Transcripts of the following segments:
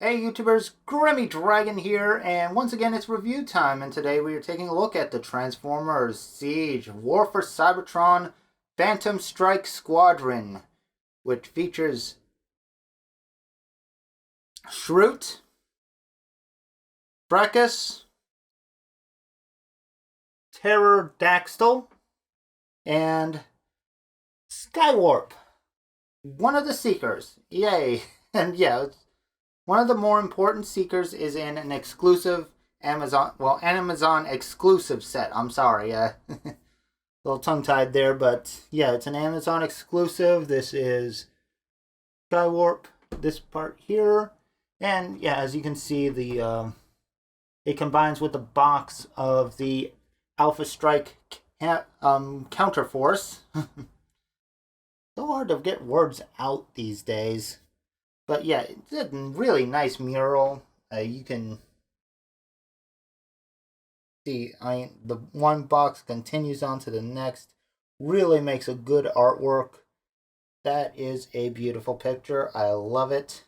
Hey YouTubers, Grimmy Dragon here, and once again it's review time, and today we are taking a look at the Transformers Siege War for Cybertron Phantom Strike Squadron, which features Shroot, Fracas, Terror-daxtyl, and Skywarp, one of the Seekers. Yay! And yeah, one of the more important Seekers is in an exclusive Amazon exclusive set. I'm sorry, a little tongue-tied there, but yeah, it's an Amazon exclusive. This is Skywarp, this part here, and yeah, as you can see, it combines with the box of the Alpha Strike Counterforce. So hard to get words out these days. But yeah, it's a really nice mural. You can see the one box continues on to the next. Really makes a good artwork. That is a beautiful picture. I love it.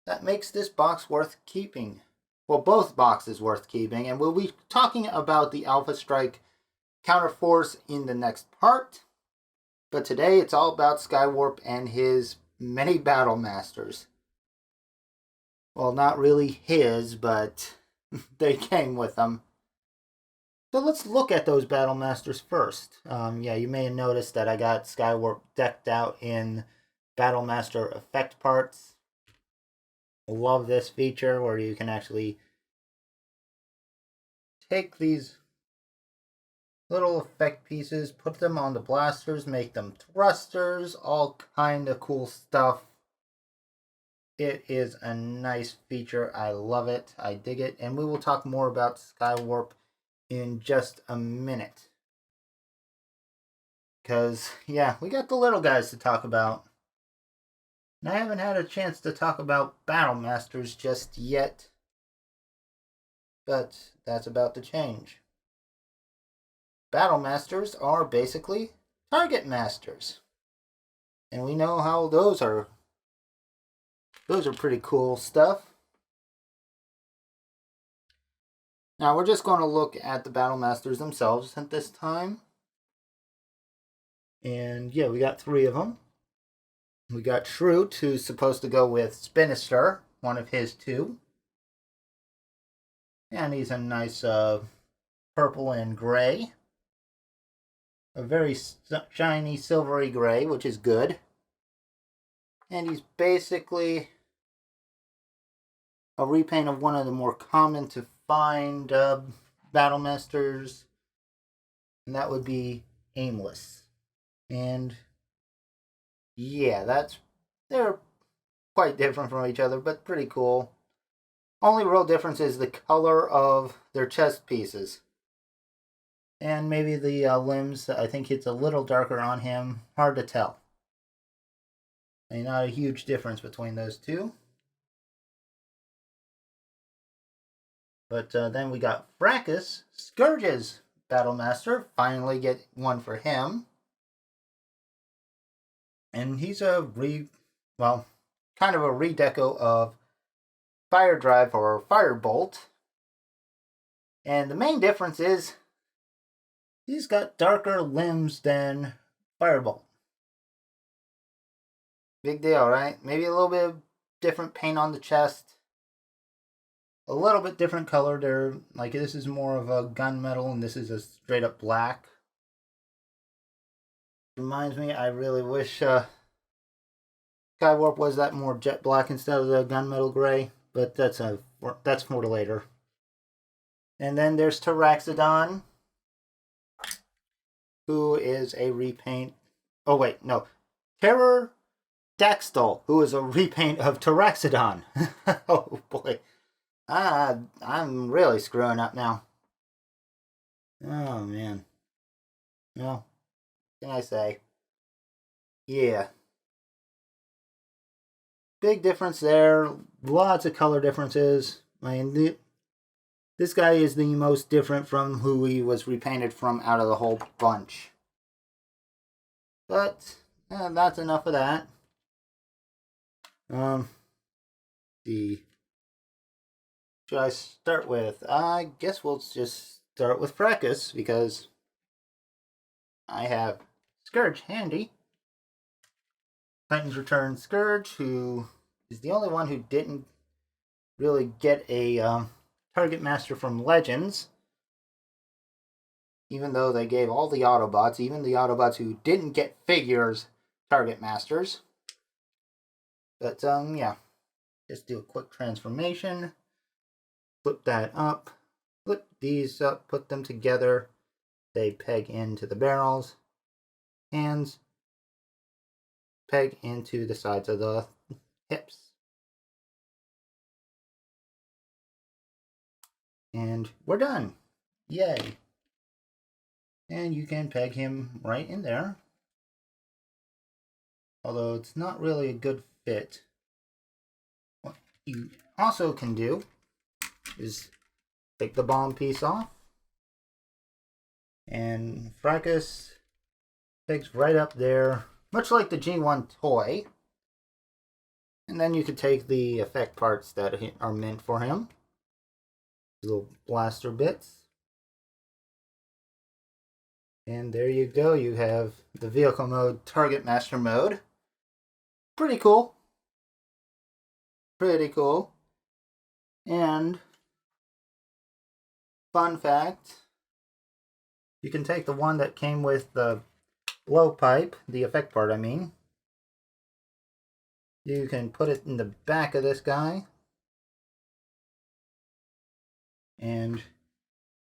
That makes this box worth keeping. Well, both boxes worth keeping. And we'll be talking about the Alpha Strike Counterforce in the next part. But today it's all about Skywarp and his many Battle Masters. Well, not really his, but they came with them. So let's look at those Battle Masters first. Yeah, you may have noticed that I got Skywarp decked out in Battle Master effect parts. I love this feature where you can actually take these little effect pieces, put them on the blasters, make them thrusters, all kind of cool stuff. It is a nice feature. I love it. I dig it. And we will talk more about Skywarp in just a minute. Because, yeah, we got the little guys to talk about. And I haven't had a chance to talk about Battle Masters just yet. But that's about to change. Battle Masters are basically Target Masters. And we know how those are pretty cool stuff. Now we're just going to look at the Battle Masters themselves at this time. And yeah, we got 3 of them. We got Shroot, who's supposed to go with Spinister, one of his 2. And he's a nice purple and gray. A very shiny silvery gray, which is good. And he's basically a repaint of one of the more common to find Battle Masters. And that would be Aimless. And yeah, they're quite different from each other, but pretty cool. Only real difference is the color of their chest pieces. And maybe the limbs, I think it's a little darker on him. Hard to tell. And not a huge difference between those two. But then we got Fracas, Scourge's Battle Master. Finally get one for him. And he's kind of a redeco of Fire Drive or Firebolt. And the main difference is he's got darker limbs than Firebolt. Big deal, right? Maybe a little bit of different paint on the chest. A little bit different color there. Like this is more of a gunmetal and this is a straight up black. Reminds me, I really wish Skywarp was that more jet black instead of the gunmetal gray. But that's for later. And then there's Terror-daxtyl, who is a repaint. Oh wait, no. Terror-daxtyl, who is a repaint of Terror-daxtyl. Oh boy. I'm really screwing up now. Oh man. Well, what can I say? Yeah. Big difference there. Lots of color differences. I mean, this guy is the most different from who he was repainted from out of the whole bunch. But that's enough of that. see. Should I start with? I guess we'll just start with Fracas because I have Scourge handy. Titans Return Scourge, who is the only one who didn't really get a target master from Legends. Even though they gave all the Autobots, even the Autobots who didn't get figures, target masters. But yeah, just do a quick transformation. Flip that up. Flip these up, put them together. They peg into the barrels. Hands peg into the sides of the hips. And we're done. Yay. And you can peg him right in there. Although it's not really a good fit. What you also can do is take the bomb piece off. And Fracas pegs right up there, much like the G1 toy. And then you could take the effect parts that are meant for him. Little blaster bits. And there you go. You have the vehicle mode, target master mode. Pretty cool. Pretty cool. And fun fact, you can take the one that came with the blowpipe, the effect part I mean. You can put it in the back of this guy. And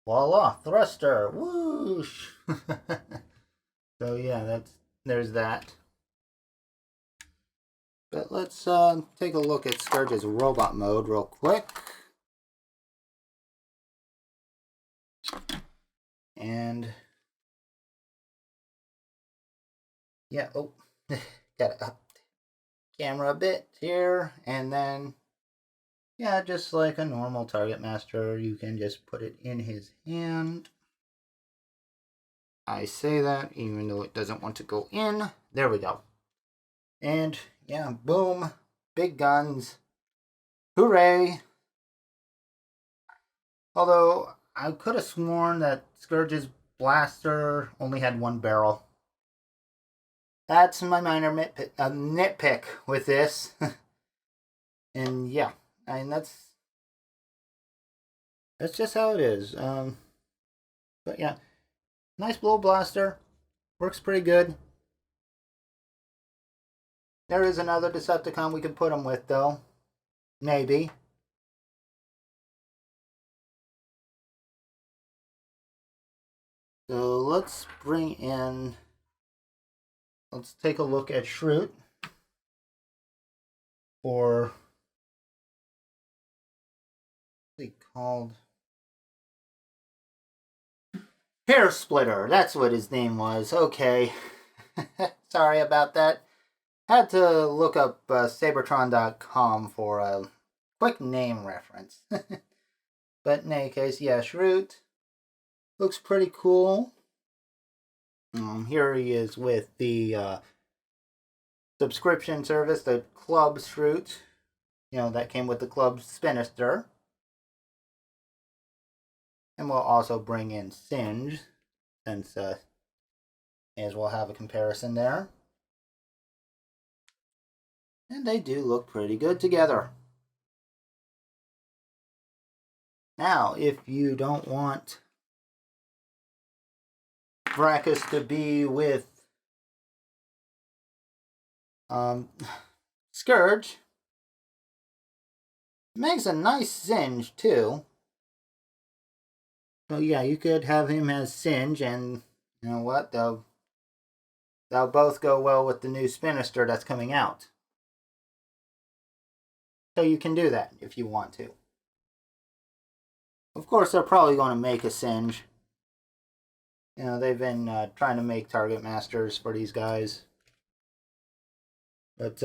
voila, thruster, whoosh. So yeah, there's that. But let's take a look at Scourge's robot mode real quick. And yeah, oh, got to up camera a bit here, and then yeah, just like a normal target master, you can just put it in his hand. I say that even though it doesn't want to go in. There we go. And yeah, boom, big guns, hooray. Although I could have sworn that Scourge's blaster only had one barrel. That's my minor nitpick with this. And yeah, I mean that's just how it is. But yeah, nice blow blaster, works pretty good. There is another Decepticon we could put him with though, maybe. So let's take a look at Shroot for what's he called? Hair Splitter, that's what his name was. Okay. Sorry about that. Had to look up Sabertron.com for a quick name reference. But in any case, yeah, Shroot looks pretty cool. Here he is with the subscription service, the Club Shroot. You know, that came with the Club Spinister. And we'll also bring in Singe, since as we'll have a comparison there. And they do look pretty good together. Now, if you don't want Fracas to be with Scourge, it makes a nice Singe too. So yeah, you could have him as Singe, and you know what? They'll both go well with the new Spinister that's coming out. So you can do that if you want to. Of course, they're probably going to make a Singe. You know, they've been trying to make target masters for these guys. But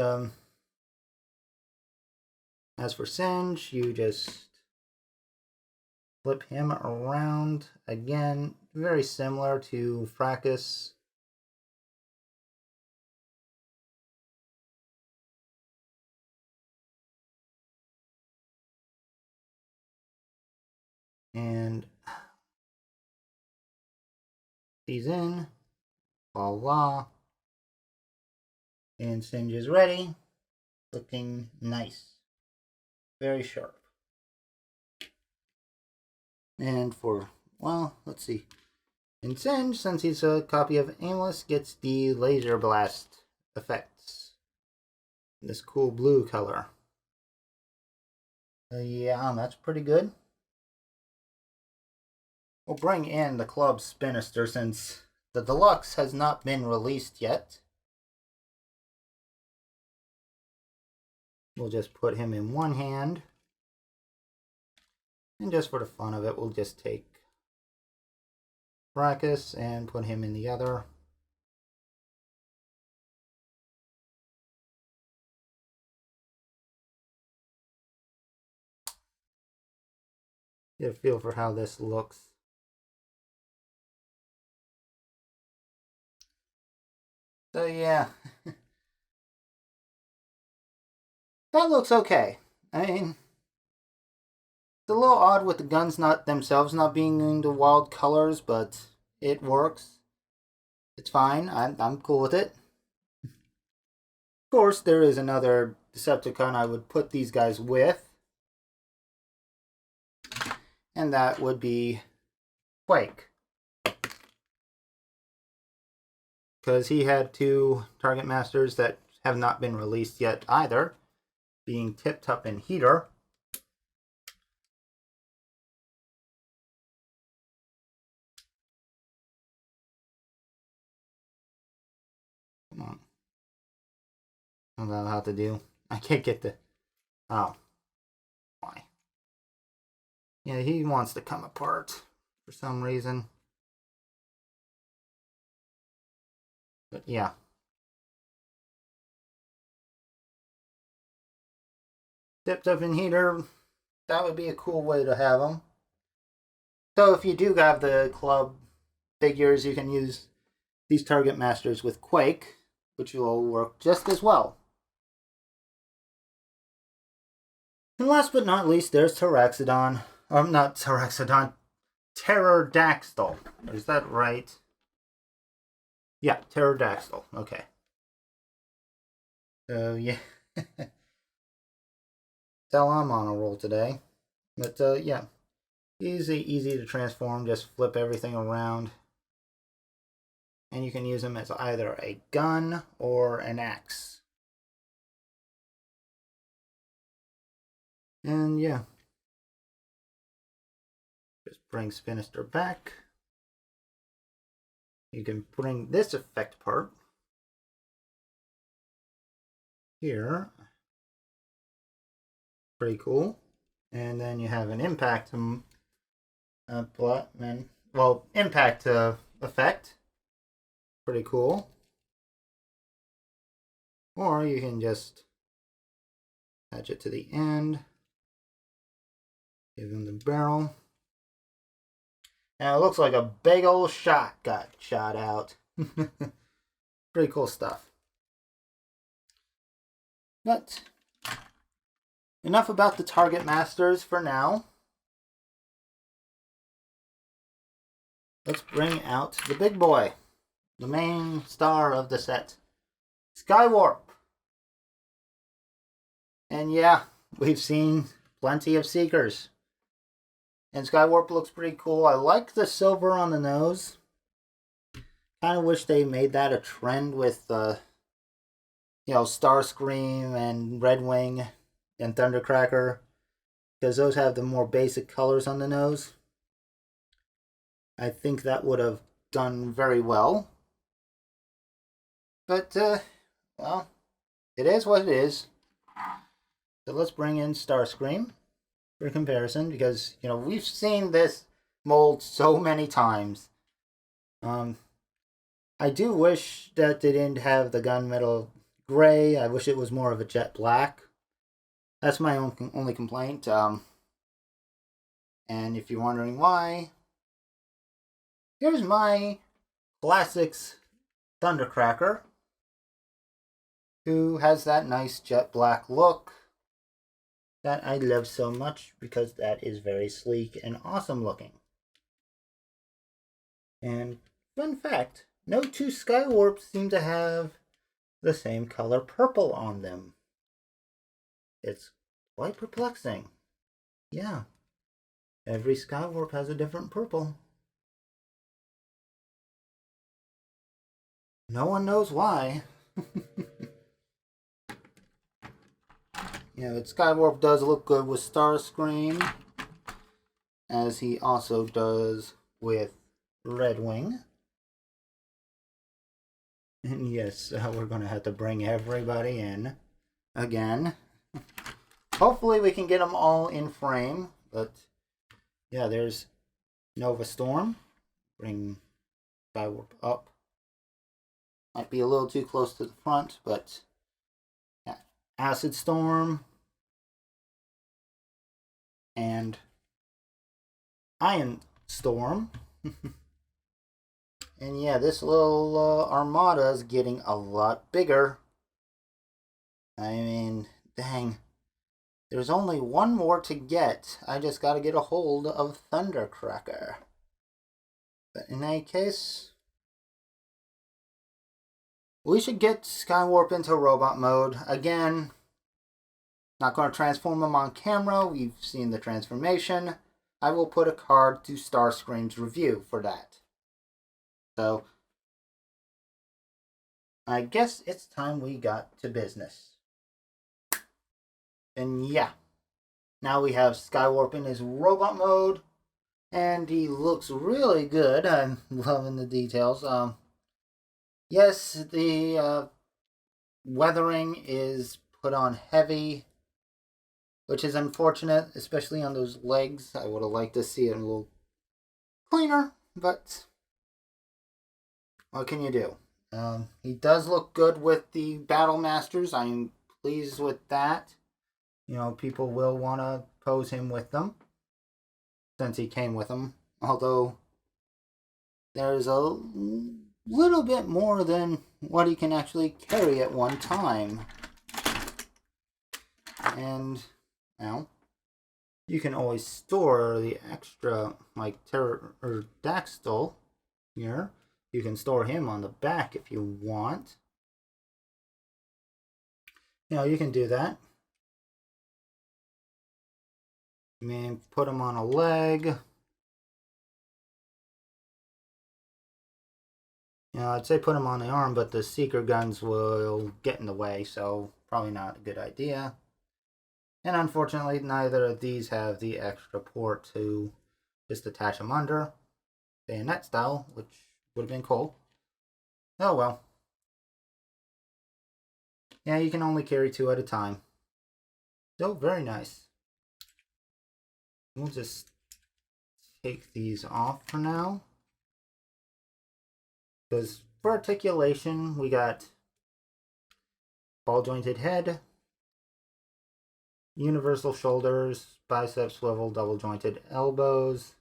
as for Singe, you just flip him around. Again, very similar to Fracas. And these in. Voila. And Singe is ready. Looking nice. Very sharp. And for, well, let's see. And Singe, since he's a copy of Aimless, gets the Laser Blast effects. This cool blue color. Yeah, that's pretty good. We'll bring in the Club Spinister since the Deluxe has not been released yet. We'll just put him in one hand. And just for the fun of it, we'll just take Brackus and put him in the other. Get a feel for how this looks. So yeah, that looks okay. I mean, it's a little odd with the guns not themselves not being the wild colors, but it works. It's fine. I'm cool with it. Of course, there is another Decepticon I would put these guys with, and that would be Quake. Because he had two Target Masters that have not been released yet either, being Tip Top and Heater. Come on. I don't know how to do. I can't get the... Oh. Why? Yeah, he wants to come apart for some reason. But yeah. Tipped up in Heater, that would be a cool way to have them. So if you do have the club figures, you can use these Target Masters with Quake, which will work just as well. And last but not least, there's Terror-daxtyl. Not Terror-daxtyl. Terror-daxtyl. Is that right? Yeah, Terror-daxtyl. Okay. So, yeah. Tell I'm on a roll today. But, yeah. Easy to transform. Just flip everything around. And you can use them as either a gun or an axe. And, yeah. Just bring Spinister back. You can bring this effect part here. Pretty cool. And then you have an impact impact effect. Pretty cool. Or you can just attach it to the end. Give him the barrel. And it looks like a big old shot got shot out. Pretty cool stuff. But enough about the Target Masters for now. Let's bring out the big boy, the main star of the set, Skywarp. And yeah, we've seen plenty of Seekers. And Skywarp looks pretty cool. I like the silver on the nose. Kind of wish they made that a trend with, Starscream and Redwing and Thundercracker. Because those have the more basic colors on the nose. I think that would have done very well. But, well, it is what it is. So let's bring in Starscream for comparison, because, we've seen this mold so many times. I do wish that they didn't have the gunmetal gray. I wish it was more of a jet black. That's my only complaint. And if you're wondering why, here's my classics Thundercracker, who has that nice jet black look. that I love so much because that is very sleek and awesome looking. And fun fact, no two Skywarps seem to have the same color purple on them. It's quite perplexing. Yeah, every Skywarp has a different purple. No one knows why. Yeah, but Skywarp does look good with Starscream, as he also does with Redwing. And yes, we're going to have to bring everybody in again. Hopefully we can get them all in frame, but yeah, there's Nova Storm. Bring Skywarp up. Might be a little too close to the front, but yeah. Acid Storm and Iron Storm. And yeah, this little armada is getting a lot bigger. I mean, dang. There's only one more to get. I just gotta get a hold of Thundercracker. But in any case, we should get Skywarp into robot mode. Again, not going to transform him on camera. We've seen the transformation. I will put a card to Starscream's review for that. So, I guess it's time we got to business. And yeah, now we have Skywarp in his robot mode, and he looks really good. I'm loving the details. Yes, the weathering is put on heavy, which is unfortunate, especially on those legs. I would have liked to see it a little cleaner, but what can you do? He does look good with the Battle Masters. I'm pleased with that. You know, people will want to pose him with them, since he came with them. Although, there's a little bit more than what he can actually carry at one time. And, well, you can always store the extra, like, Terror-daxtyl here. You can store him on the back if you want. You know, you can do that. I mean, put him on a leg. You know, I'd say put him on the arm, but the seeker guns will get in the way, so probably not a good idea. And unfortunately, neither of these have the extra port to just attach them under. Bayonet style, which would have been cool. Oh well. Yeah, you can only carry 2 at a time. So, very nice. We'll just take these off for now. Because for articulation, we got ball jointed head, universal shoulders, bicep swivel, double jointed elbows,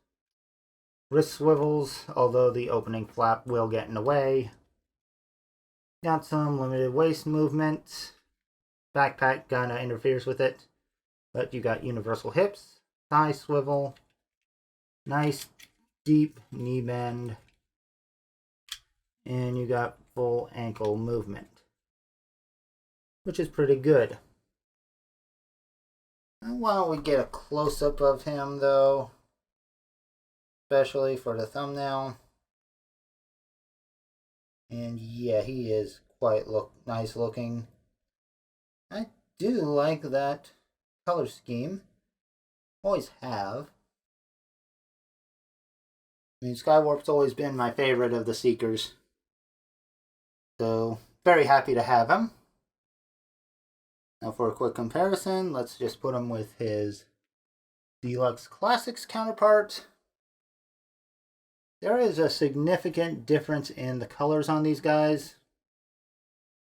wrist swivels, although the opening flap will get in the way. Got some limited waist movement. Backpack kinda interferes with it. But you got universal hips, thigh swivel, nice deep knee bend, and you got full ankle movement, which is pretty good. Why don't we get a close-up of him, though, especially for the thumbnail. And yeah, he is quite nice looking. I do like that color scheme. Always have. I mean, Skywarp's always been my favorite of the Seekers. So, very happy to have him. Now for a quick comparison, let's just put him with his Deluxe Classics counterpart. There is a significant difference in the colors on these guys.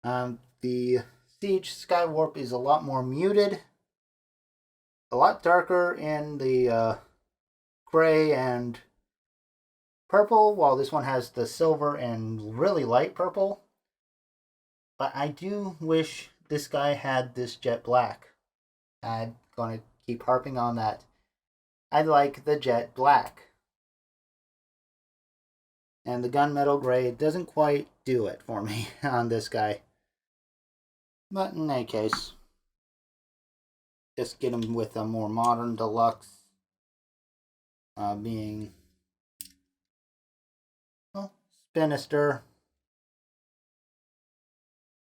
The Siege Skywarp is a lot more muted, a lot darker in the gray and purple, while this one has the silver and really light purple. But I do wish this guy had this jet black. I'd going to keep harping on that. I like the jet black. And the gunmetal gray doesn't quite do it for me on this guy. But in any case, just get him with a more modern deluxe. Being, well, Spinister.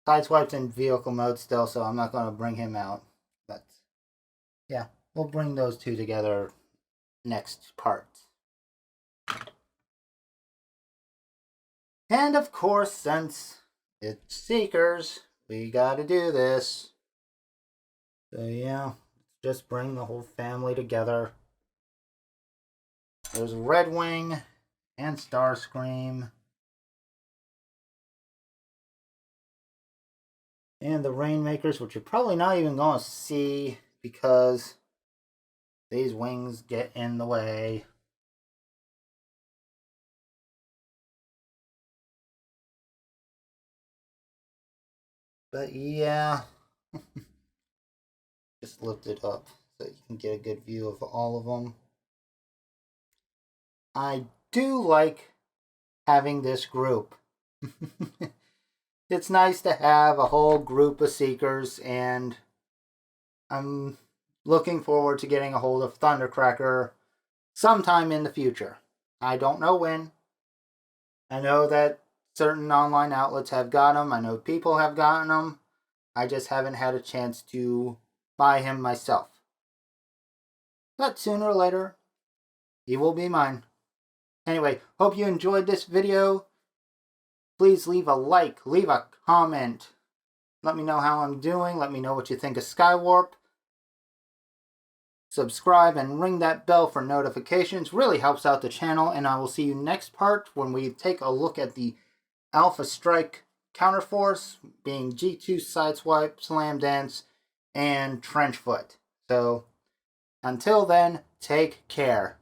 Sideswipe's in vehicle mode still, so I'm not going to bring him out. But yeah, we'll bring those two together next part. And of course, since it's Seekers, we gotta do this. So yeah, just bring the whole family together. There's Redwing and Starscream. And the Rainmakers, which you're probably not even going to see because these wings get in the way. But yeah, just lift it up so you can get a good view of all of them. I do like having this group. It's nice to have a whole group of Seekers, and I'm looking forward to getting a hold of Thundercracker sometime in the future. I don't know when. I know that certain online outlets have got them. I know people have gotten them. I just haven't had a chance to buy him myself. But sooner or later, he will be mine. Anyway, hope you enjoyed this video. Please leave a like, leave a comment. Let me know how I'm doing. Let me know what you think of Skywarp. Subscribe and ring that bell for notifications. Really helps out the channel. And I will see you next part when we take a look at the Alpha Strike Counterforce, being G2, Sideswipe, Slam Dance, and Trenchfoot. So, until then, take care.